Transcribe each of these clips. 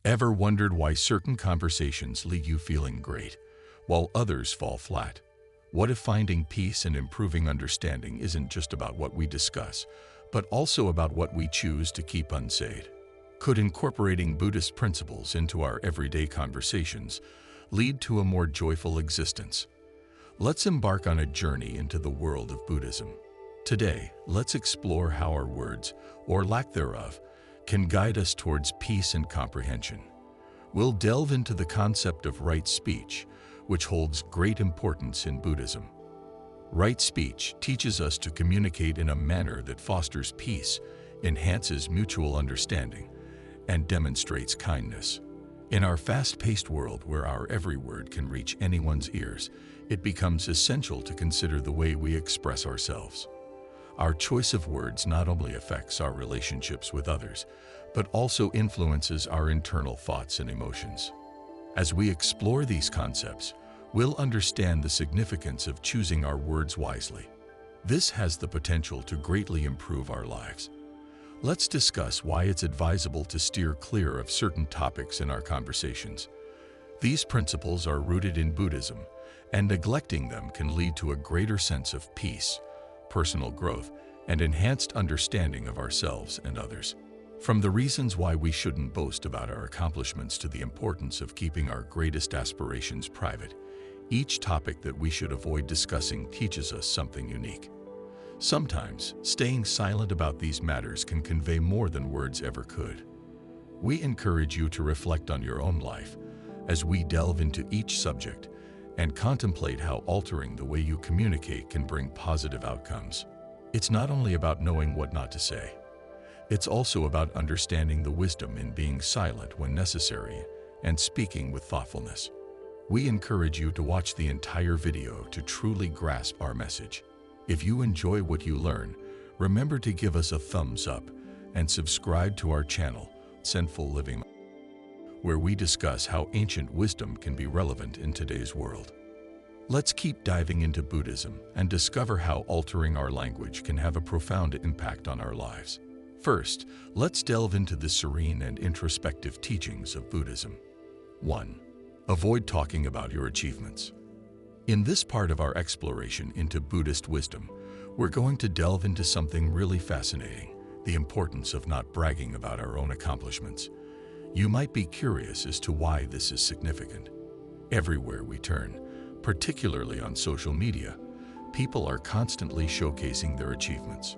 Ever wondered why certain conversations leave you feeling great, while others fall flat? What if finding peace and improving understanding isn't just about what we discuss, but also about what we choose to keep unsaid? Could incorporating Buddhist principles into our everyday conversations lead to a more joyful existence? Let's embark on a journey into the world of Buddhism. Today, let's explore how our words, or lack thereof, can guide us towards peace and comprehension. We'll delve into the concept of right speech, which holds great importance in Buddhism. Right speech teaches us to communicate in a manner that fosters peace, enhances mutual understanding, and demonstrates kindness. In our fast-paced world where our every word can reach anyone's ears, it becomes essential to consider the way we express ourselves. Our choice of words not only affects our relationships with others, but also influences our internal thoughts and emotions. As we explore these concepts, we'll understand the significance of choosing our words wisely. This has the potential to greatly improve our lives. Let's discuss why it's advisable to steer clear of certain topics in our conversations. These principles are rooted in Buddhism, and neglecting them can lead to a greater sense of peace, personal growth, and enhanced understanding of ourselves and others. From the reasons why we shouldn't boast about our accomplishments to the importance of keeping our greatest aspirations private, each topic that we should avoid discussing teaches us something unique. Sometimes, staying silent about these matters can convey more than words ever could. We encourage you to reflect on your own life as we delve into each subject and contemplate how altering the way you communicate can bring positive outcomes. It's not only about knowing what not to say. It's also about understanding the wisdom in being silent when necessary and speaking with thoughtfulness. We encourage you to watch the entire video to truly grasp our message. If you enjoy what you learn, remember to give us a thumbs up and subscribe to our channel, Zenful Living, where we discuss how ancient wisdom can be relevant in today's world. Let's keep diving into Buddhism and discover how altering our language can have a profound impact on our lives. First, let's delve into the serene and introspective teachings of Buddhism. 1. Avoid talking about your achievements. In this part of our exploration into Buddhist wisdom, we're going to delve into something really fascinating: the importance of not bragging about our own accomplishments. You might be curious as to why this is significant. Everywhere we turn, particularly on social media, people are constantly showcasing their achievements.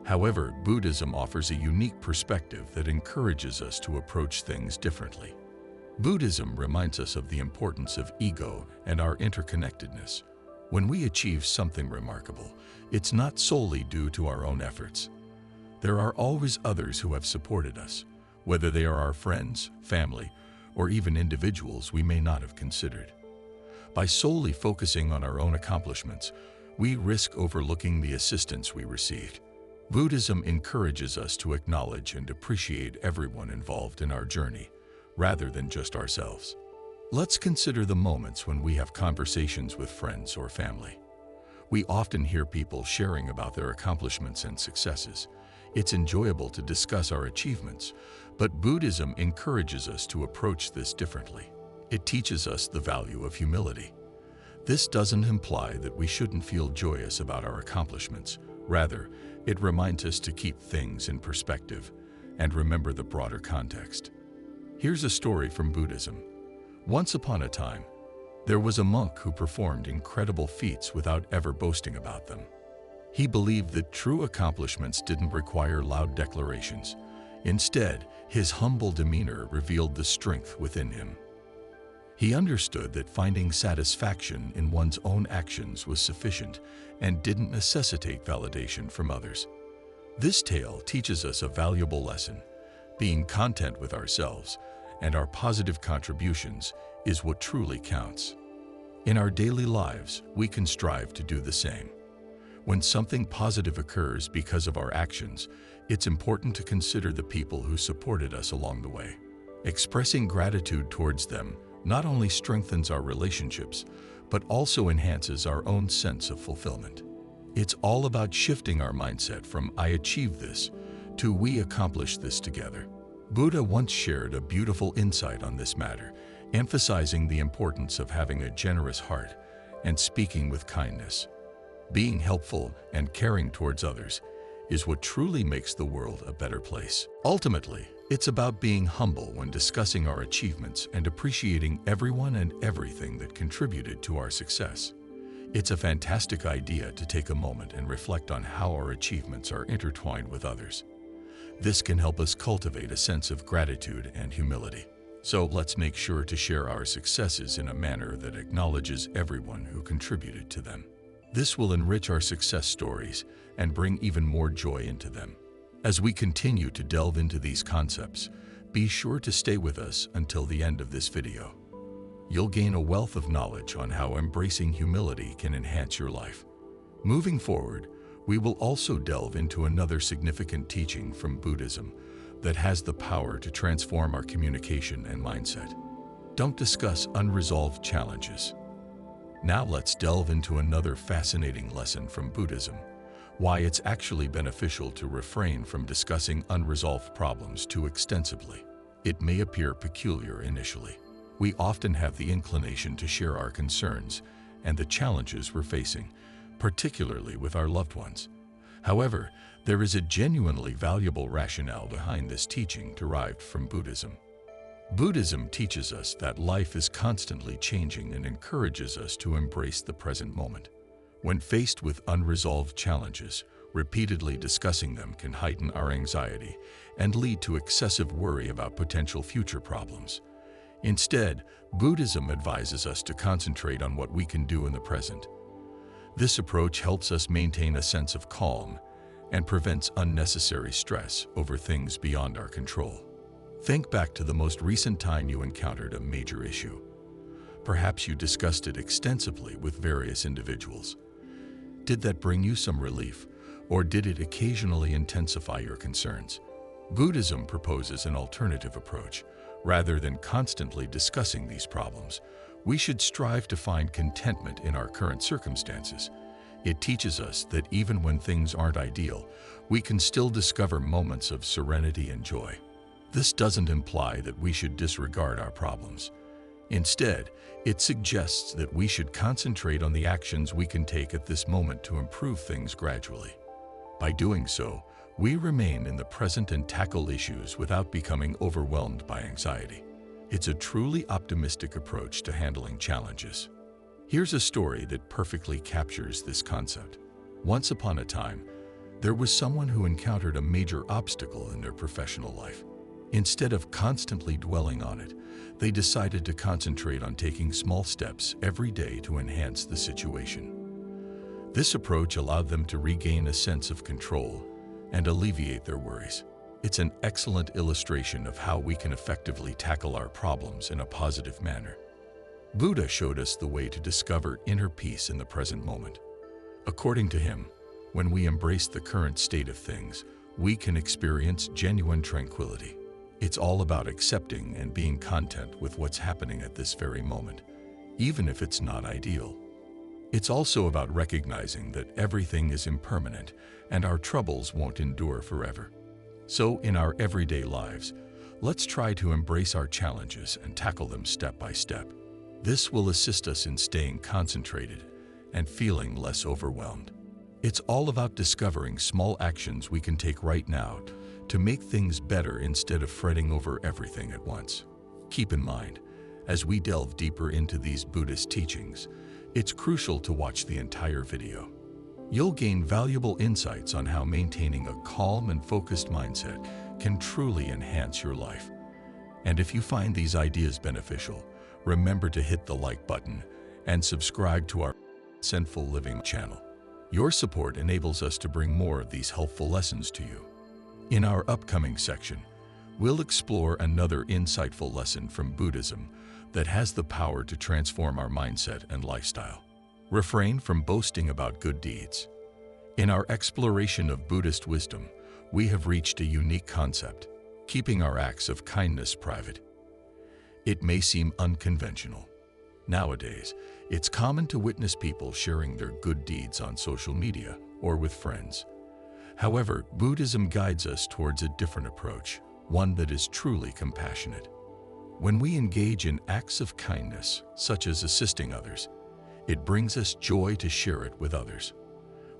However, Buddhism offers a unique perspective that encourages us to approach things differently. Buddhism reminds us of the importance of ego and our interconnectedness. When we achieve something remarkable, it's not solely due to our own efforts. There are always others who have supported us, whether they are our friends, family, or even individuals we may not have considered. By solely focusing on our own accomplishments, we risk overlooking the assistance we received. Buddhism encourages us to acknowledge and appreciate everyone involved in our journey, rather than just ourselves. Let's consider the moments when we have conversations with friends or family. We often hear people sharing about their accomplishments and successes. It's enjoyable to discuss our achievements, but Buddhism encourages us to approach this differently. It teaches us the value of humility. This doesn't imply that we shouldn't feel joyous about our accomplishments. Rather, it reminds us to keep things in perspective and remember the broader context. Here's a story from Buddhism. Once upon a time, there was a monk who performed incredible feats without ever boasting about them. He believed that true accomplishments didn't require loud declarations. Instead, his humble demeanor revealed the strength within him. He understood that finding satisfaction in one's own actions was sufficient and didn't necessitate validation from others. This tale teaches us a valuable lesson. Being content with ourselves and our positive contributions is what truly counts. In our daily lives, we can strive to do the same. When something positive occurs because of our actions, it's important to consider the people who supported us along the way. Expressing gratitude towards them not only strengthens our relationships, but also enhances our own sense of fulfillment. It's all about shifting our mindset from "I achieved this" to "we accomplished this together." Buddha once shared a beautiful insight on this matter, emphasizing the importance of having a generous heart and speaking with kindness. Being helpful and caring towards others is what truly makes the world a better place. Ultimately, it's about being humble when discussing our achievements and appreciating everyone and everything that contributed to our success. It's a fantastic idea to take a moment and reflect on how our achievements are intertwined with others. This can help us cultivate a sense of gratitude and humility. So let's make sure to share our successes in a manner that acknowledges everyone who contributed to them. This will enrich our success stories and bring even more joy into them. As we continue to delve into these concepts, be sure to stay with us until the end of this video. You'll gain a wealth of knowledge on how embracing humility can enhance your life. Moving forward, we will also delve into another significant teaching from Buddhism that has the power to transform our communication and mindset. Don't discuss unresolved challenges. Now let's delve into another fascinating lesson from Buddhism: why it's actually beneficial to refrain from discussing unresolved problems too extensively. It may appear peculiar initially. We often have the inclination to share our concerns and the challenges we're facing, particularly with our loved ones. However, there is a genuinely valuable rationale behind this teaching derived from Buddhism. Buddhism teaches us that life is constantly changing and encourages us to embrace the present moment. When faced with unresolved challenges, repeatedly discussing them can heighten our anxiety and lead to excessive worry about potential future problems. Instead, Buddhism advises us to concentrate on what we can do in the present. This approach helps us maintain a sense of calm and prevents unnecessary stress over things beyond our control. Think back to the most recent time you encountered a major issue. Perhaps you discussed it extensively with various individuals. Did that bring you some relief, or did it occasionally intensify your concerns? Buddhism proposes an alternative approach. Rather than constantly discussing these problems, we should strive to find contentment in our current circumstances. It teaches us that even when things aren't ideal, we can still discover moments of serenity and joy. This doesn't imply that we should disregard our problems. Instead, it suggests that we should concentrate on the actions we can take at this moment to improve things gradually. By doing so, we remain in the present and tackle issues without becoming overwhelmed by anxiety. It's a truly optimistic approach to handling challenges. Here's a story that perfectly captures this concept. Once upon a time, there was someone who encountered a major obstacle in their professional life. Instead of constantly dwelling on it, they decided to concentrate on taking small steps every day to enhance the situation. This approach allowed them to regain a sense of control and alleviate their worries. It's an excellent illustration of how we can effectively tackle our problems in a positive manner. Buddha showed us the way to discover inner peace in the present moment. According to him, when we embrace the current state of things, we can experience genuine tranquility. It's all about accepting and being content with what's happening at this very moment, even if it's not ideal. It's also about recognizing that everything is impermanent and our troubles won't endure forever. So in our everyday lives, let's try to embrace our challenges and tackle them step by step. This will assist us in staying concentrated and feeling less overwhelmed. It's all about discovering small actions we can take right now to make things better instead of fretting over everything at once. Keep in mind, as we delve deeper into these Buddhist teachings, it's crucial to watch the entire video. You'll gain valuable insights on how maintaining a calm and focused mindset can truly enhance your life. And if you find these ideas beneficial, remember to hit the like button and subscribe to our Zenful Living channel. Your support enables us to bring more of these helpful lessons to you. In our upcoming section, we'll explore another insightful lesson from Buddhism that has the power to transform our mindset and lifestyle. Refrain from boasting about good deeds. In our exploration of Buddhist wisdom, we have reached a unique concept: keeping our acts of kindness private. It may seem unconventional. Nowadays, it's common to witness people sharing their good deeds on social media or with friends. However, Buddhism guides us towards a different approach, one that is truly compassionate. When we engage in acts of kindness, such as assisting others, it brings us joy to share it with others.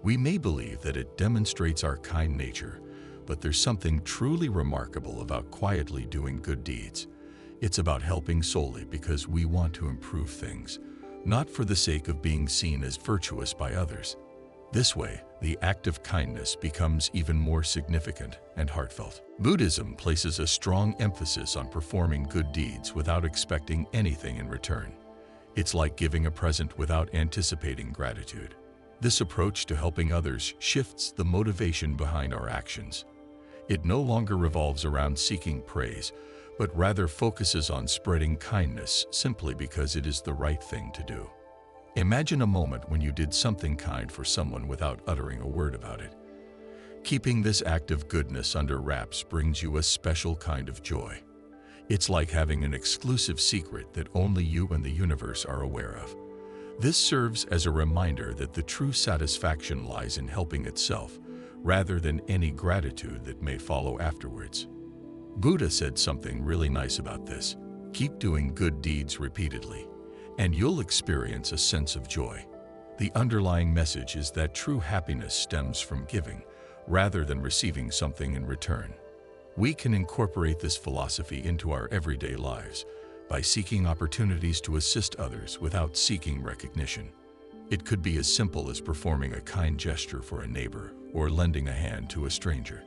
We may believe that it demonstrates our kind nature, but there's something truly remarkable about quietly doing good deeds. It's about helping solely because we want to improve things, not for the sake of being seen as virtuous by others. This way, the act of kindness becomes even more significant and heartfelt. Buddhism places a strong emphasis on performing good deeds without expecting anything in return. It's like giving a present without anticipating gratitude. This approach to helping others shifts the motivation behind our actions. It no longer revolves around seeking praise, but rather focuses on spreading kindness simply because it is the right thing to do. Imagine a moment when you did something kind for someone without uttering a word about it. Keeping this act of goodness under wraps brings you a special kind of joy. It's like having an exclusive secret that only you and the universe are aware of. This serves as a reminder that the true satisfaction lies in helping itself, rather than any gratitude that may follow afterwards. Buddha said something really nice about this. Keep doing good deeds repeatedly, and you'll experience a sense of joy. The underlying message is that true happiness stems from giving, rather than receiving something in return. We can incorporate this philosophy into our everyday lives by seeking opportunities to assist others without seeking recognition. It could be as simple as performing a kind gesture for a neighbor or lending a hand to a stranger.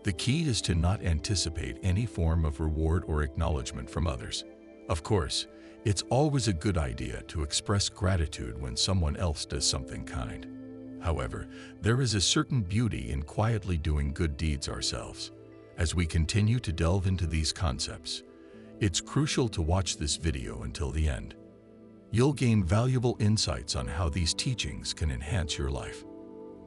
The key is to not anticipate any form of reward or acknowledgement from others. Of course, it's always a good idea to express gratitude when someone else does something kind. However, there is a certain beauty in quietly doing good deeds ourselves. As we continue to delve into these concepts, it's crucial to watch this video until the end. You'll gain valuable insights on how these teachings can enhance your life.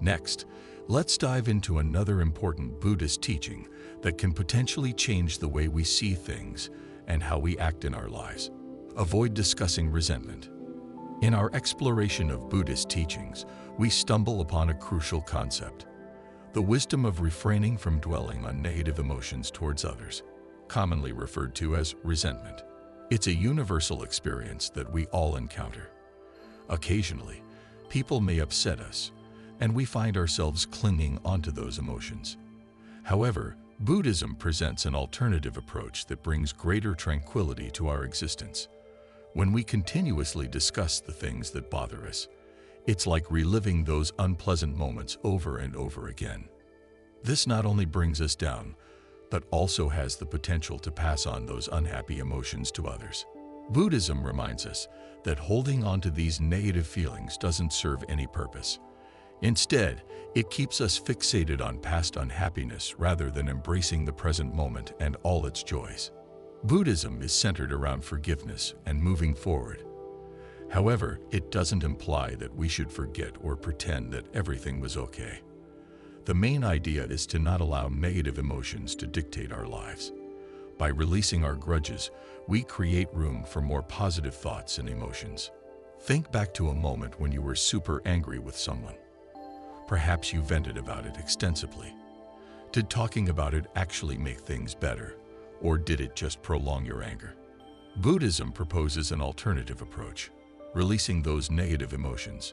Next, let's dive into another important Buddhist teaching that can potentially change the way we see things and how we act in our lives. Avoid discussing resentment. In our exploration of Buddhist teachings, we stumble upon a crucial concept: the wisdom of refraining from dwelling on negative emotions towards others, commonly referred to as resentment. It's a universal experience that we all encounter. Occasionally, people may upset us, and we find ourselves clinging onto those emotions. However, Buddhism presents an alternative approach that brings greater tranquility to our existence. When we continuously discuss the things that bother us, it's like reliving those unpleasant moments over and over again. This not only brings us down, but also has the potential to pass on those unhappy emotions to others. Buddhism reminds us that holding on to these negative feelings doesn't serve any purpose. Instead, it keeps us fixated on past unhappiness rather than embracing the present moment and all its joys. Buddhism is centered around forgiveness and moving forward. However, it doesn't imply that we should forget or pretend that everything was okay. The main idea is to not allow negative emotions to dictate our lives. By releasing our grudges, we create room for more positive thoughts and emotions. Think back to a moment when you were super angry with someone. Perhaps you vented about it extensively. Did talking about it actually make things better, or did it just prolong your anger? Buddhism proposes an alternative approach, releasing those negative emotions.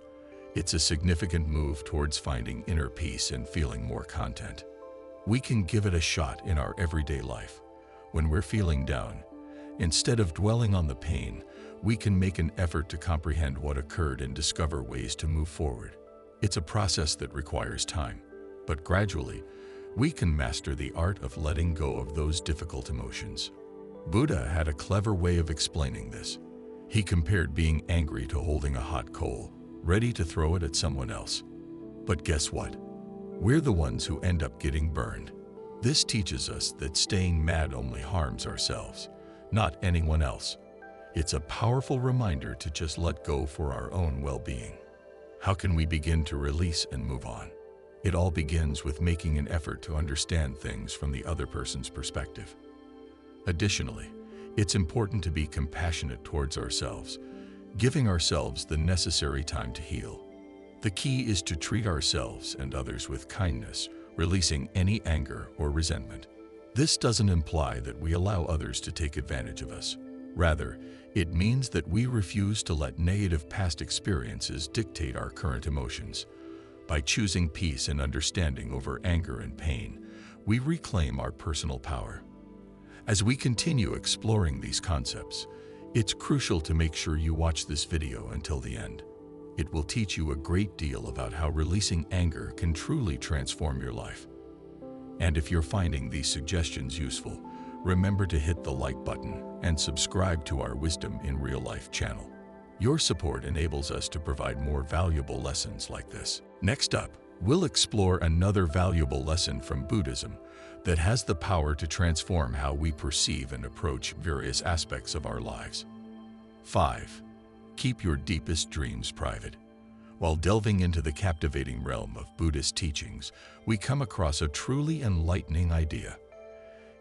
It's a significant move towards finding inner peace and feeling more content. We can give it a shot in our everyday life. When we're feeling down, instead of dwelling on the pain, we can make an effort to comprehend what occurred and discover ways to move forward. It's a process that requires time, but gradually, we can master the art of letting go of those difficult emotions. Buddha had a clever way of explaining this. He compared being angry to holding a hot coal, ready to throw it at someone else. But guess what? We're the ones who end up getting burned. This teaches us that staying mad only harms ourselves, not anyone else. It's a powerful reminder to just let go for our own well-being. How can we begin to release and move on? It all begins with making an effort to understand things from the other person's perspective. Additionally, it's important to be compassionate towards ourselves, giving ourselves the necessary time to heal. The key is to treat ourselves and others with kindness, releasing any anger or resentment. This doesn't imply that we allow others to take advantage of us. Rather, it means that we refuse to let negative past experiences dictate our current emotions. By choosing peace and understanding over anger and pain, we reclaim our personal power. As we continue exploring these concepts, it's crucial to make sure you watch this video until the end. It will teach you a great deal about how releasing anger can truly transform your life. And if you're finding these suggestions useful, remember to hit the like button and subscribe to our Wisdom in Real Life channel. Your support enables us to provide more valuable lessons like this. Next up, we'll explore another valuable lesson from Buddhism that has the power to transform how we perceive and approach various aspects of our lives. 5. Keep your deepest dreams private. While delving into the captivating realm of Buddhist teachings, we come across a truly enlightening idea.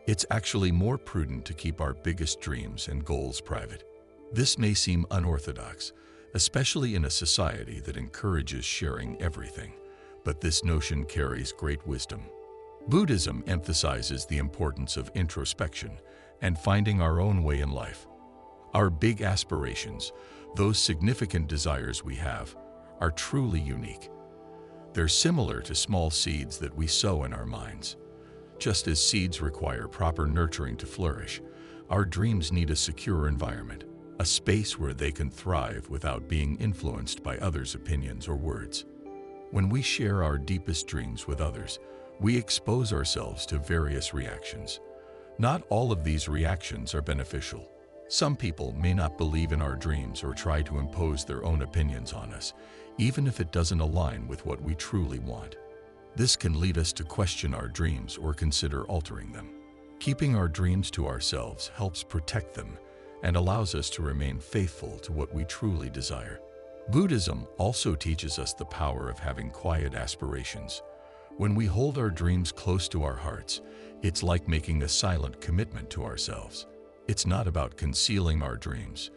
It's actually more prudent to keep our biggest dreams and goals private. This may seem unorthodox, especially in a society that encourages sharing everything, but this notion carries great wisdom. Buddhism emphasizes the importance of introspection and finding our own way in life. Our big aspirations, those significant desires we have, are truly unique. They're similar to small seeds that we sow in our minds. Just as seeds require proper nurturing to flourish, our dreams need a secure environment, a space where they can thrive without being influenced by others' opinions or words. When we share our deepest dreams with others, we expose ourselves to various reactions. Not all of these reactions are beneficial. Some people may not believe in our dreams or try to impose their own opinions on us, even if it doesn't align with what we truly want. This can lead us to question our dreams or consider altering them. Keeping our dreams to ourselves helps protect them and allows us to remain faithful to what we truly desire. Buddhism also teaches us the power of having quiet aspirations. When we hold our dreams close to our hearts, it's like making a silent commitment to ourselves. It's not about concealing our dreams.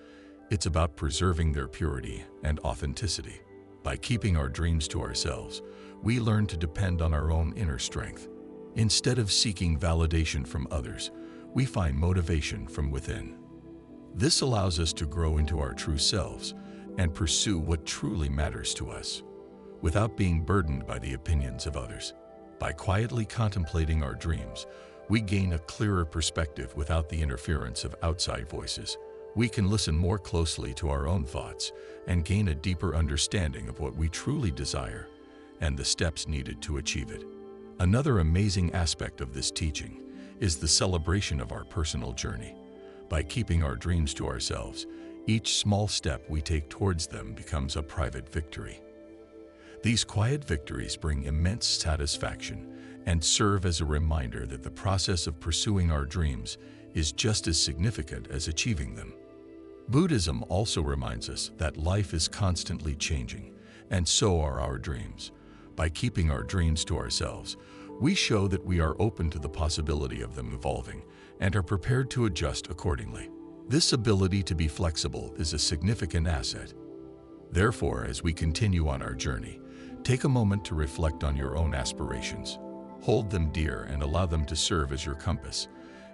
It's about preserving their purity and authenticity. By keeping our dreams to ourselves, we learn to depend on our own inner strength. Instead of seeking validation from others, we find motivation from within. This allows us to grow into our true selves and pursue what truly matters to us, without being burdened by the opinions of others. By quietly contemplating our dreams, we gain a clearer perspective without the interference of outside voices. We can listen more closely to our own thoughts and gain a deeper understanding of what we truly desire and the steps needed to achieve it. Another amazing aspect of this teaching is the celebration of our personal journey. By keeping our dreams to ourselves, each small step we take towards them becomes a private victory. These quiet victories bring immense satisfaction and serve as a reminder that the process of pursuing our dreams is just as significant as achieving them. Buddhism also reminds us that life is constantly changing, and so are our dreams. By keeping our dreams to ourselves, we show that we are open to the possibility of them evolving and are prepared to adjust accordingly. This ability to be flexible is a significant asset. Therefore, as we continue on our journey, take a moment to reflect on your own aspirations. Hold them dear and allow them to serve as your compass.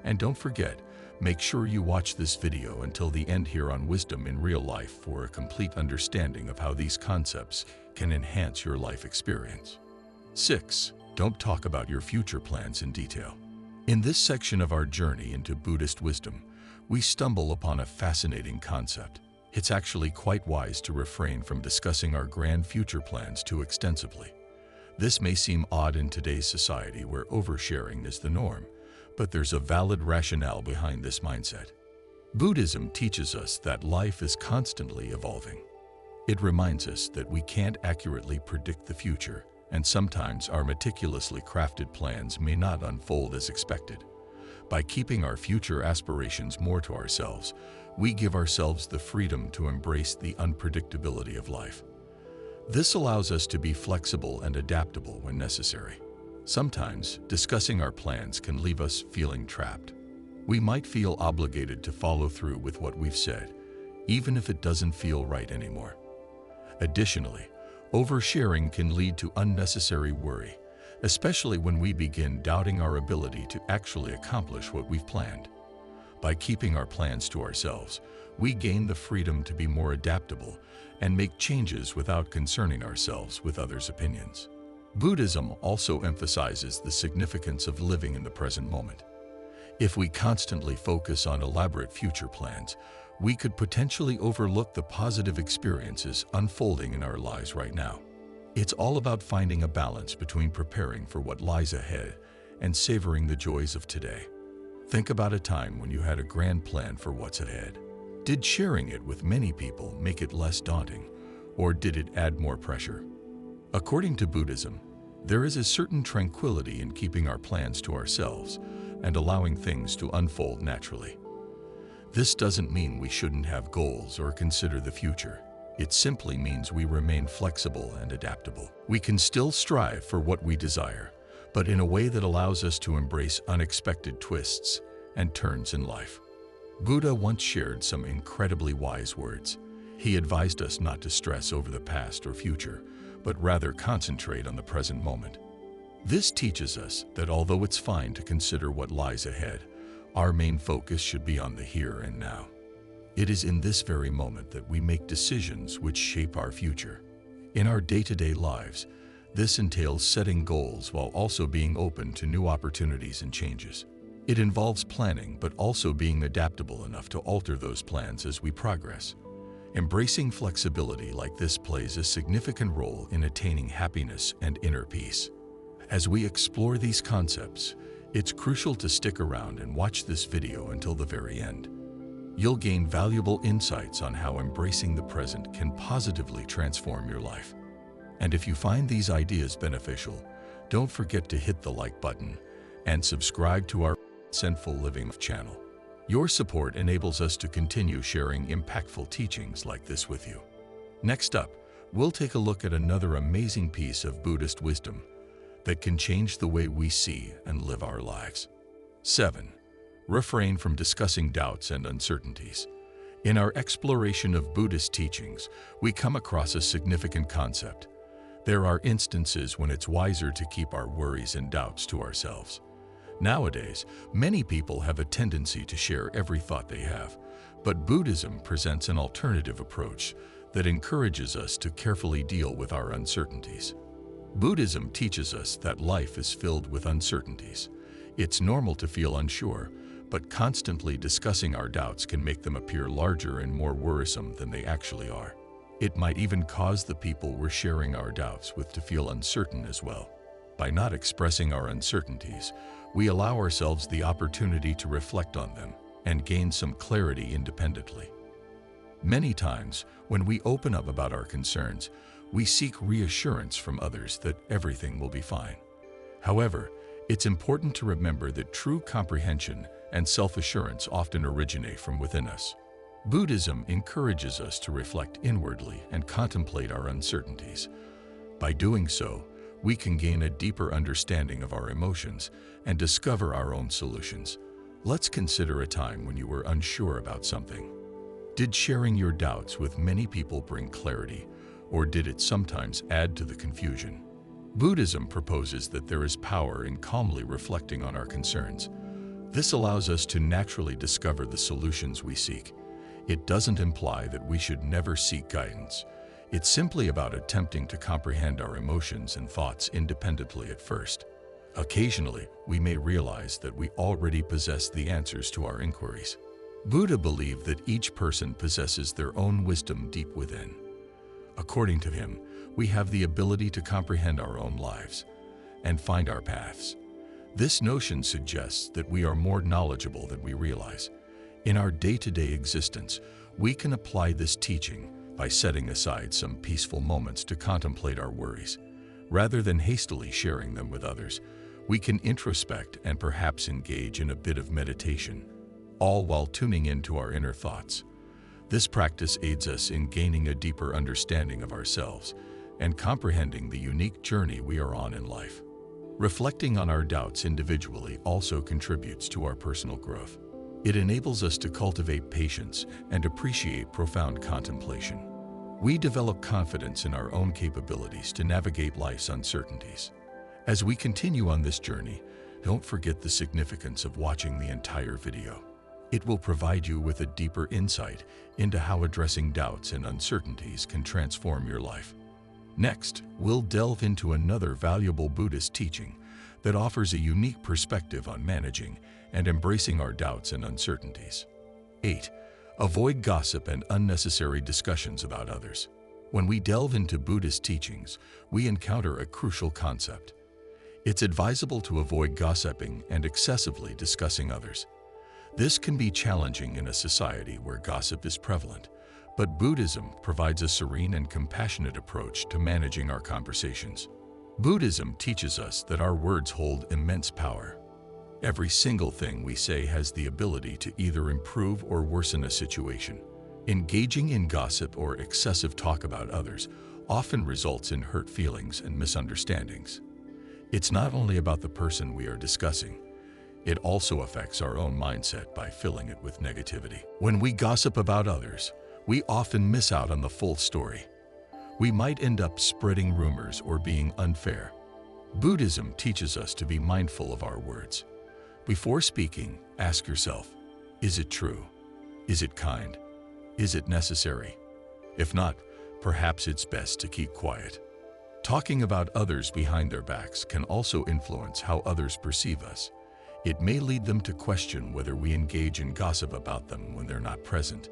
And don't forget, make sure you watch this video until the end here on Wisdom in Real Life for a complete understanding of how these concepts can enhance your life experience. 6. Don't talk about your future plans in detail. In this section of our journey into Buddhist wisdom, we stumble upon a fascinating concept. It's actually quite wise to refrain from discussing our grand future plans too extensively. This may seem odd in today's society where oversharing is the norm, but there's a valid rationale behind this mindset. Buddhism teaches us that life is constantly evolving. It reminds us that we can't accurately predict the future, and sometimes our meticulously crafted plans may not unfold as expected. By keeping our future aspirations more to ourselves, we give ourselves the freedom to embrace the unpredictability of life. This allows us to be flexible and adaptable when necessary. Sometimes, discussing our plans can leave us feeling trapped. We might feel obligated to follow through with what we've said, even if it doesn't feel right anymore. Additionally, oversharing can lead to unnecessary worry, especially when we begin doubting our ability to actually accomplish what we've planned. By keeping our plans to ourselves, we gain the freedom to be more adaptable and make changes without concerning ourselves with others' opinions. Buddhism also emphasizes the significance of living in the present moment. If we constantly focus on elaborate future plans, we could potentially overlook the positive experiences unfolding in our lives right now. It's all about finding a balance between preparing for what lies ahead and savoring the joys of today. Think about a time when you had a grand plan for what's ahead. Did sharing it with many people make it less daunting, or did it add more pressure? According to Buddhism, there is a certain tranquility in keeping our plans to ourselves and allowing things to unfold naturally. This doesn't mean we shouldn't have goals or consider the future. It simply means we remain flexible and adaptable. We can still strive for what we desire, but in a way that allows us to embrace unexpected twists and turns in life. Buddha once shared some incredibly wise words. He advised us not to stress over the past or future, but rather concentrate on the present moment. This teaches us that although it's fine to consider what lies ahead, our main focus should be on the here and now. It is in this very moment that we make decisions which shape our future. In our day-to-day lives, this entails setting goals while also being open to new opportunities and changes. It involves planning, but also being adaptable enough to alter those plans as we progress. Embracing flexibility like this plays a significant role in attaining happiness and inner peace. As we explore these concepts, it's crucial to stick around and watch this video until the very end. You'll gain valuable insights on how embracing the present can positively transform your life. And if you find these ideas beneficial, don't forget to hit the like button and subscribe to our Zenful Living channel. Your support enables us to continue sharing impactful teachings like this with you. Next up, we'll take a look at another amazing piece of Buddhist wisdom that can change the way we see and live our lives. 7. Refrain from discussing doubts and uncertainties. In our exploration of Buddhist teachings, we come across a significant concept. There are instances when it's wiser to keep our worries and doubts to ourselves. Nowadays, many people have a tendency to share every thought they have, but Buddhism presents an alternative approach that encourages us to carefully deal with our uncertainties. Buddhism teaches us that life is filled with uncertainties. It's normal to feel unsure, but constantly discussing our doubts can make them appear larger and more worrisome than they actually are. It might even cause the people we're sharing our doubts with to feel uncertain as well. By not expressing our uncertainties, we allow ourselves the opportunity to reflect on them and gain some clarity independently. Many times, when we open up about our concerns, we seek reassurance from others that everything will be fine. However, it's important to remember that true comprehension and self-assurance often originate from within us. Buddhism encourages us to reflect inwardly and contemplate our uncertainties. By doing so, we can gain a deeper understanding of our emotions and discover our own solutions. Let's consider a time when you were unsure about something. Did sharing your doubts with many people bring clarity, or did it sometimes add to the confusion? Buddhism proposes that there is power in calmly reflecting on our concerns. This allows us to naturally discover the solutions we seek. It doesn't imply that we should never seek guidance. It's simply about attempting to comprehend our emotions and thoughts independently at first. Occasionally, we may realize that we already possess the answers to our inquiries. Buddha believed that each person possesses their own wisdom deep within. According to him, we have the ability to comprehend our own lives and find our paths. This notion suggests that we are more knowledgeable than we realize. In our day-to-day existence, we can apply this teaching by setting aside some peaceful moments to contemplate our worries. Rather than hastily sharing them with others, we can introspect and perhaps engage in a bit of meditation, all while tuning into our inner thoughts. This practice aids us in gaining a deeper understanding of ourselves and comprehending the unique journey we are on in life. Reflecting on our doubts individually also contributes to our personal growth. It enables us to cultivate patience and appreciate profound contemplation. We develop confidence in our own capabilities to navigate life's uncertainties. As we continue on this journey, don't forget the significance of watching the entire video. It will provide you with a deeper insight into how addressing doubts and uncertainties can transform your life. Next, we'll delve into another valuable Buddhist teaching that offers a unique perspective on managing and embracing our doubts and uncertainties. 8. Avoid gossip and unnecessary discussions about others. When we delve into Buddhist teachings, we encounter a crucial concept. It's advisable to avoid gossiping and excessively discussing others. This can be challenging in a society where gossip is prevalent, but Buddhism provides a serene and compassionate approach to managing our conversations. Buddhism teaches us that our words hold immense power. Every single thing we say has the ability to either improve or worsen a situation. Engaging in gossip or excessive talk about others often results in hurt feelings and misunderstandings. It's not only about the person we are discussing, it also affects our own mindset by filling it with negativity. When we gossip about others, we often miss out on the full story. We might end up spreading rumors or being unfair. Buddhism teaches us to be mindful of our words. Before speaking, ask yourself, is it true? Is it kind? Is it necessary? If not, perhaps it's best to keep quiet. Talking about others behind their backs can also influence how others perceive us. It may lead them to question whether we engage in gossip about them when they're not present.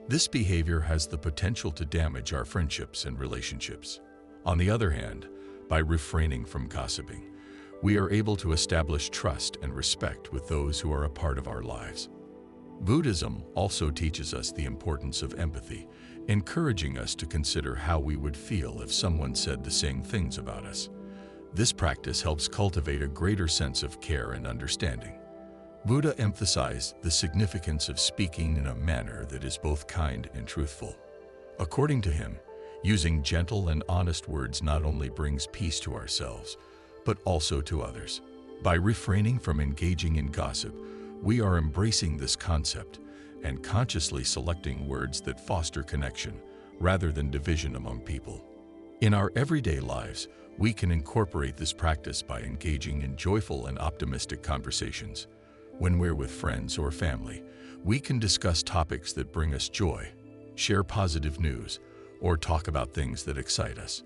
This behavior has the potential to damage our friendships and relationships. On the other hand, by refraining from gossiping, we are able to establish trust and respect with those who are a part of our lives. Buddhism also teaches us the importance of empathy, encouraging us to consider how we would feel if someone said the same things about us. This practice helps cultivate a greater sense of care and understanding. Buddha emphasized the significance of speaking in a manner that is both kind and truthful. According to him, using gentle and honest words not only brings peace to ourselves, but also to others. By refraining from engaging in gossip, we are embracing this concept and consciously selecting words that foster connection rather than division among people. In our everyday lives, we can incorporate this practice by engaging in joyful and optimistic conversations. When we're with friends or family, we can discuss topics that bring us joy, share positive news, or talk about things that excite us.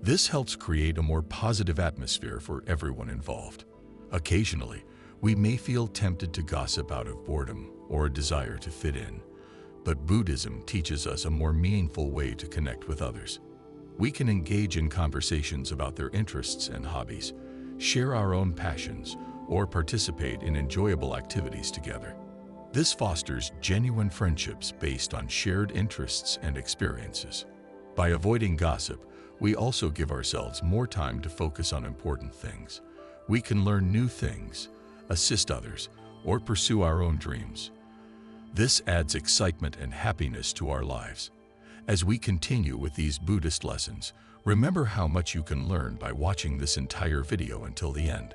This helps create a more positive atmosphere for everyone involved. Occasionally, we may feel tempted to gossip out of boredom or a desire to fit in, but Buddhism teaches us a more meaningful way to connect with others. We can engage in conversations about their interests and hobbies, share our own passions, or participate in enjoyable activities together. This fosters genuine friendships based on shared interests and experiences. By avoiding gossip, we also give ourselves more time to focus on important things. We can learn new things, assist others, or pursue our own dreams. This adds excitement and happiness to our lives. As we continue with these Buddhist lessons, remember how much you can learn by watching this entire video until the end.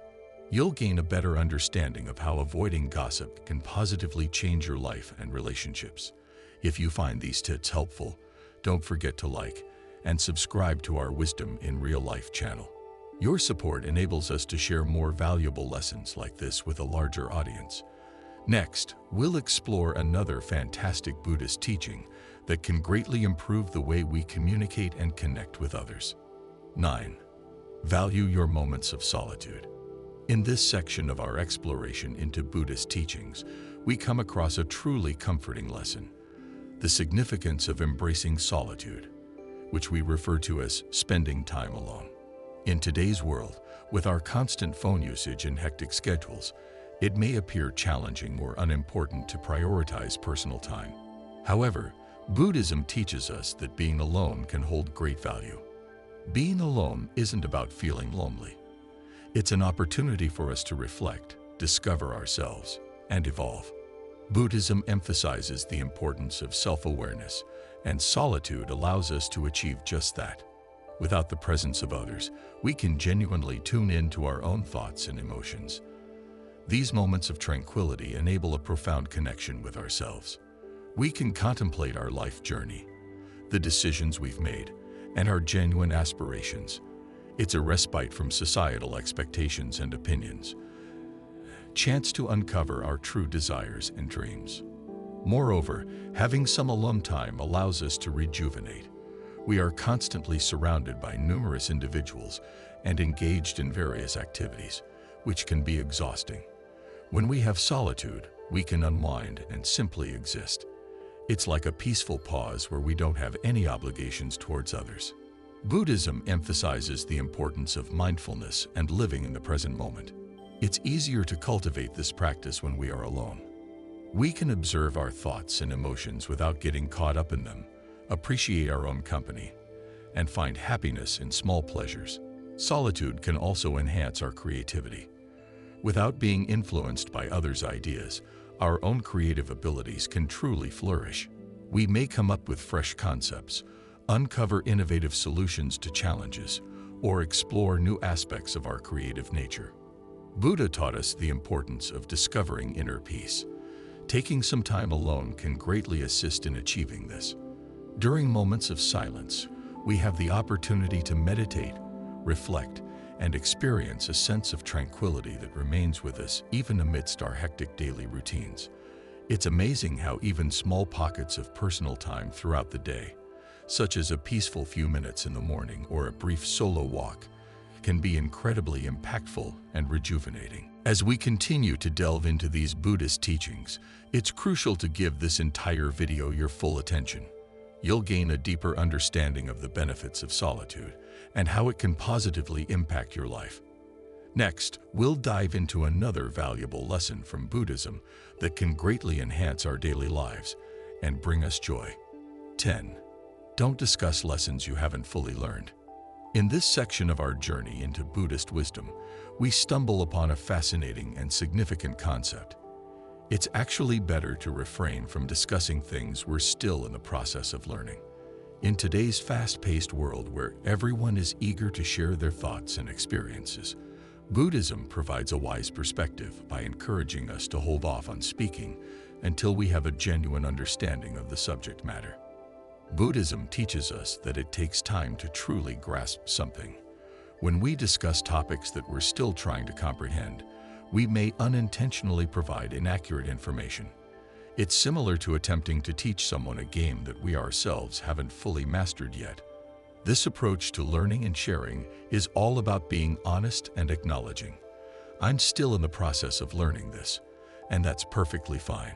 You'll gain a better understanding of how avoiding gossip can positively change your life and relationships. If you find these tips helpful, don't forget to like and subscribe to our Wisdom in Real Life channel. Your support enables us to share more valuable lessons like this with a larger audience. Next, we'll explore another fantastic Buddhist teaching that can greatly improve the way we communicate and connect with others. 9. Value your moments of solitude. In this section of our exploration into Buddhist teachings, we come across a truly comforting lesson: the significance of embracing solitude, which we refer to as spending time alone. In today's world, with our constant phone usage and hectic schedules, it may appear challenging or unimportant to prioritize personal time. However, Buddhism teaches us that being alone can hold great value. Being alone isn't about feeling lonely. It's an opportunity for us to reflect, discover ourselves, and evolve. Buddhism emphasizes the importance of self-awareness, and solitude allows us to achieve just that. Without the presence of others, we can genuinely tune in to our own thoughts and emotions. These moments of tranquility enable a profound connection with ourselves. We can contemplate our life journey, the decisions we've made, and our genuine aspirations. It's a respite from societal expectations and opinions. Chance to uncover our true desires and dreams. Moreover, having some alone time allows us to rejuvenate. We are constantly surrounded by numerous individuals and engaged in various activities, which can be exhausting. When we have solitude, we can unwind and simply exist. It's like a peaceful pause where we don't have any obligations towards others. Buddhism emphasizes the importance of mindfulness and living in the present moment. It's easier to cultivate this practice when we are alone. We can observe our thoughts and emotions without getting caught up in them, appreciate our own company, and find happiness in small pleasures. Solitude can also enhance our creativity. Without being influenced by others' ideas, our own creative abilities can truly flourish. We may come up with fresh concepts, uncover innovative solutions to challenges, or explore new aspects of our creative nature. Buddha taught us the importance of discovering inner peace. Taking some time alone can greatly assist in achieving this. During moments of silence, we have the opportunity to meditate, reflect, and experience a sense of tranquility that remains with us even amidst our hectic daily routines. It's amazing how even small pockets of personal time throughout the day, such as a peaceful few minutes in the morning or a brief solo walk, can be incredibly impactful and rejuvenating. As we continue to delve into these Buddhist teachings, it's crucial to give this entire video your full attention. You'll gain a deeper understanding of the benefits of solitude and how it can positively impact your life. Next, we'll dive into another valuable lesson from Buddhism that can greatly enhance our daily lives and bring us joy. 10. Don't discuss lessons you haven't fully learned. In this section of our journey into Buddhist wisdom, we stumble upon a fascinating and significant concept. It's actually better to refrain from discussing things we're still in the process of learning. In today's fast-paced world where everyone is eager to share their thoughts and experiences, Buddhism provides a wise perspective by encouraging us to hold off on speaking until we have a genuine understanding of the subject matter. Buddhism teaches us that it takes time to truly grasp something. When we discuss topics that we're still trying to comprehend, we may unintentionally provide inaccurate information. It's similar to attempting to teach someone a game that we ourselves haven't fully mastered yet. This approach to learning and sharing is all about being honest and acknowledging. I'm still in the process of learning this, and that's perfectly fine.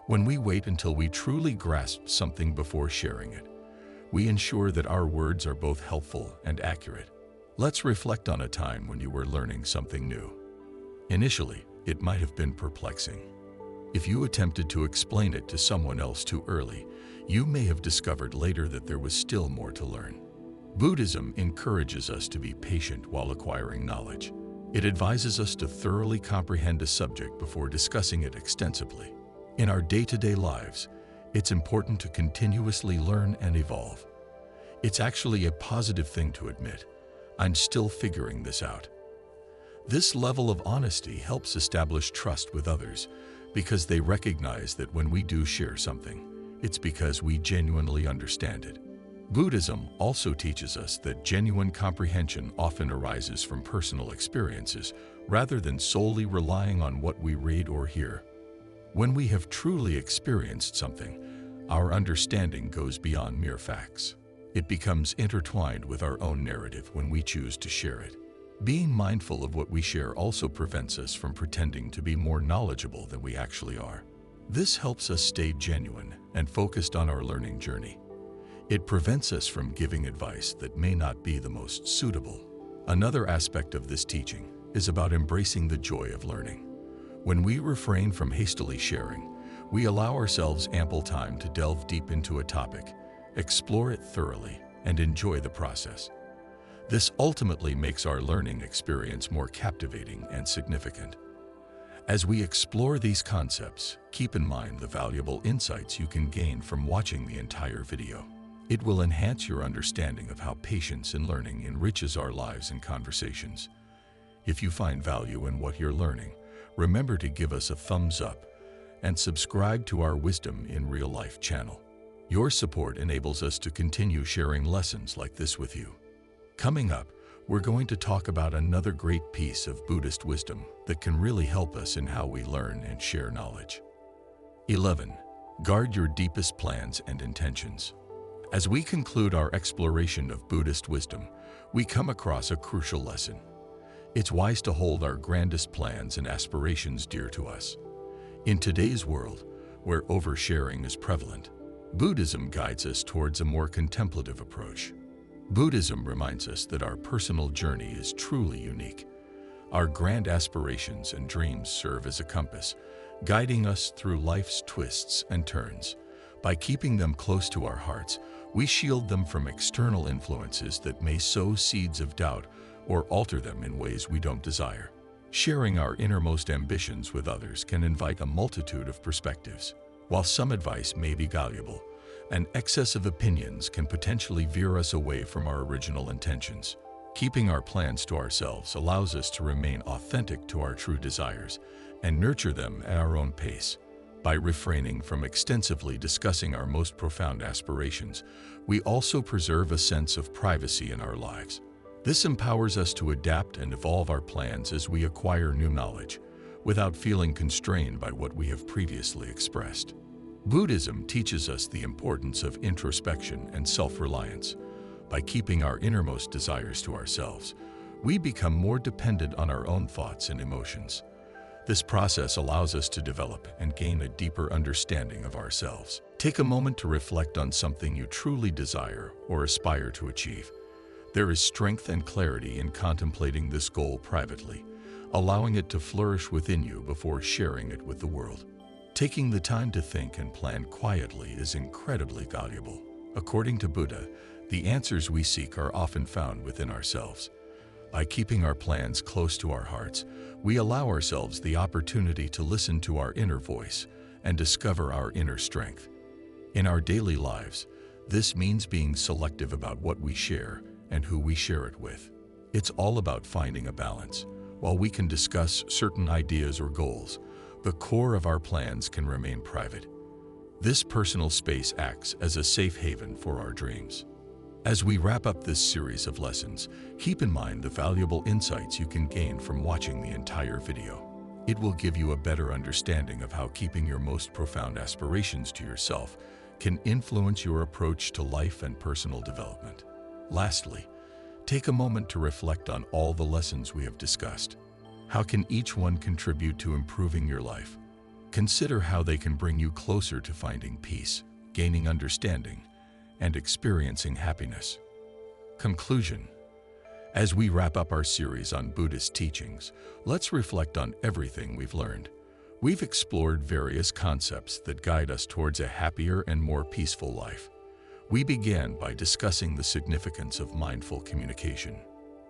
When we wait until we truly grasp something before sharing it, we ensure that our words are both helpful and accurate. Let's reflect on a time when you were learning something new. Initially, it might have been perplexing. If you attempted to explain it to someone else too early, you may have discovered later that there was still more to learn. Buddhism encourages us to be patient while acquiring knowledge. It advises us to thoroughly comprehend a subject before discussing it extensively. In our day-to-day lives, it's important to continuously learn and evolve. It's actually a positive thing to admit, "I'm still figuring this out." This level of honesty helps establish trust with others because they recognize that when we do share something, it's because we genuinely understand it. Buddhism also teaches us that genuine comprehension often arises from personal experiences rather than solely relying on what we read or hear. When we have truly experienced something, our understanding goes beyond mere facts. It becomes intertwined with our own narrative when we choose to share it. Being mindful of what we share also prevents us from pretending to be more knowledgeable than we actually are. This helps us stay genuine and focused on our learning journey. It prevents us from giving advice that may not be the most suitable. Another aspect of this teaching is about embracing the joy of learning. When we refrain from hastily sharing, we allow ourselves ample time to delve deep into a topic, explore it thoroughly, and enjoy the process. This ultimately makes our learning experience more captivating and significant. As we explore these concepts, keep in mind the valuable insights you can gain from watching the entire video. It will enhance your understanding of how patience in learning enriches our lives and conversations. If you find value in what you're learning, remember to give us a thumbs up and subscribe to our Wisdom in Real Life channel. Your support enables us to continue sharing lessons like this with you. Coming up, we're going to talk about another great piece of Buddhist wisdom that can really help us in how we learn and share knowledge. 11. Guard your deepest plans and intentions. As we conclude our exploration of Buddhist wisdom, we come across a crucial lesson. It's wise to hold our grandest plans and aspirations dear to us. In today's world, where oversharing is prevalent, Buddhism guides us towards a more contemplative approach. Buddhism reminds us that our personal journey is truly unique. Our grand aspirations and dreams serve as a compass, guiding us through life's twists and turns. By keeping them close to our hearts, we shield them from external influences that may sow seeds of doubt or alter them in ways we don't desire. Sharing our innermost ambitions with others can invite a multitude of perspectives. While some advice may be valuable, an excess of opinions can potentially veer us away from our original intentions. Keeping our plans to ourselves allows us to remain authentic to our true desires and nurture them at our own pace. By refraining from extensively discussing our most profound aspirations, we also preserve a sense of privacy in our lives. This empowers us to adapt and evolve our plans as we acquire new knowledge, without feeling constrained by what we have previously expressed. Buddhism teaches us the importance of introspection and self-reliance. By keeping our innermost desires to ourselves, we become more dependent on our own thoughts and emotions. This process allows us to develop and gain a deeper understanding of ourselves. Take a moment to reflect on something you truly desire or aspire to achieve. There is strength and clarity in contemplating this goal privately, allowing it to flourish within you before sharing it with the world. Taking the time to think and plan quietly is incredibly valuable. According to Buddha, the answers we seek are often found within ourselves. By keeping our plans close to our hearts, we allow ourselves the opportunity to listen to our inner voice and discover our inner strength. In our daily lives, this means being selective about what we share and who we share it with. It's all about finding a balance. While we can discuss certain ideas or goals, the core of our plans can remain private. This personal space acts as a safe haven for our dreams. As we wrap up this series of lessons, keep in mind the valuable insights you can gain from watching the entire video. It will give you a better understanding of how keeping your most profound aspirations to yourself can influence your approach to life and personal development. Lastly, take a moment to reflect on all the lessons we have discussed. How can each one contribute to improving your life? Consider how they can bring you closer to finding peace, gaining understanding, and experiencing happiness. Conclusion. As we wrap up our series on Buddhist teachings, let's reflect on everything we've learned. We've explored various concepts that guide us towards a happier and more peaceful life. We began by discussing the significance of mindful communication.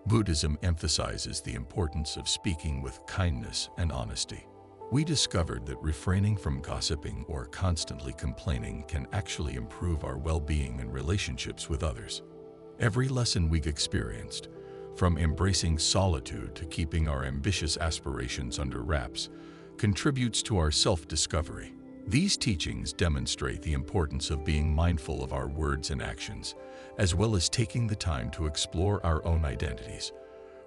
Buddhism emphasizes the importance of speaking with kindness and honesty. We discovered that refraining from gossiping or constantly complaining can actually improve our well-being and relationships with others. Every lesson we've experienced, from embracing solitude to keeping our ambitious aspirations under wraps, contributes to our self-discovery. These teachings demonstrate the importance of being mindful of our words and actions, as well as taking the time to explore our own identities.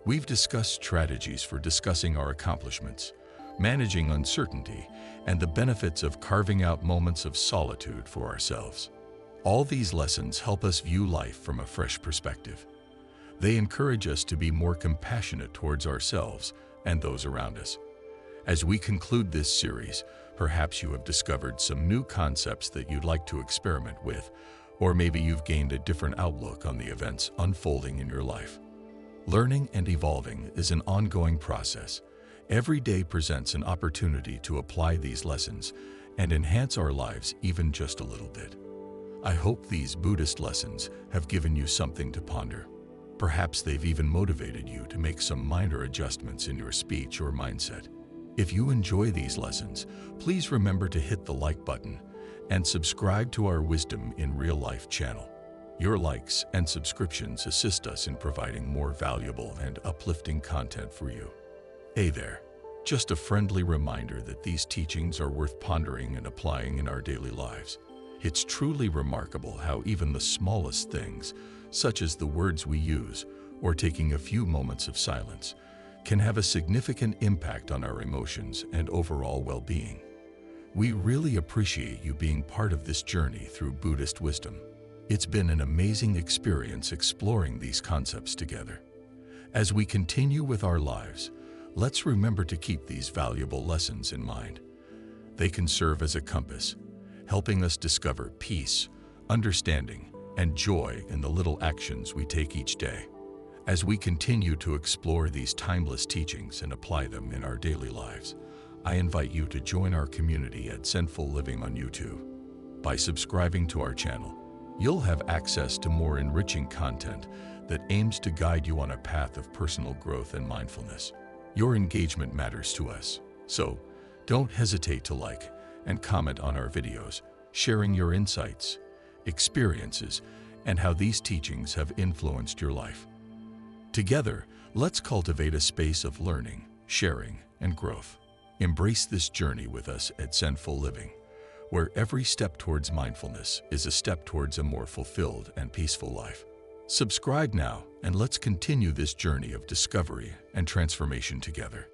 We've discussed strategies for discussing our accomplishments, managing uncertainty, and the benefits of carving out moments of solitude for ourselves. All these lessons help us view life from a fresh perspective. They encourage us to be more compassionate towards ourselves and those around us. As we conclude this series, perhaps you have discovered some new concepts that you'd like to experiment with, or maybe you've gained a different outlook on the events unfolding in your life. Learning and evolving is an ongoing process. Every day presents an opportunity to apply these lessons and enhance our lives even just a little bit. I hope these Buddhist lessons have given you something to ponder. Perhaps they've even motivated you to make some minor adjustments in your speech or mindset. If you enjoy these lessons, please remember to hit the like button and subscribe to our Wisdom in Real Life channel. Your likes and subscriptions assist us in providing more valuable and uplifting content for you. Hey there, just a friendly reminder that these teachings are worth pondering and applying in our daily lives. It's truly remarkable how even the smallest things, such as the words we use or taking a few moments of silence can have a significant impact on our emotions and overall well-being. We really appreciate you being part of this journey through Buddhist wisdom. It's been an amazing experience exploring these concepts together. As we continue with our lives, let's remember to keep these valuable lessons in mind. They can serve as a compass, helping us discover peace, understanding, and joy in the little actions we take each day. As we continue to explore these timeless teachings and apply them in our daily lives, I invite you to join our community at Zenful Living on YouTube. By subscribing to our channel, you'll have access to more enriching content that aims to guide you on a path of personal growth and mindfulness. Your engagement matters to us, so don't hesitate to like and comment on our videos, sharing your insights, experiences, and how these teachings have influenced your life. Together, let's cultivate a space of learning, sharing, and growth. Embrace this journey with us at Zenful Living, where every step towards mindfulness is a step towards a more fulfilled and peaceful life. Subscribe now, and let's continue this journey of discovery and transformation together.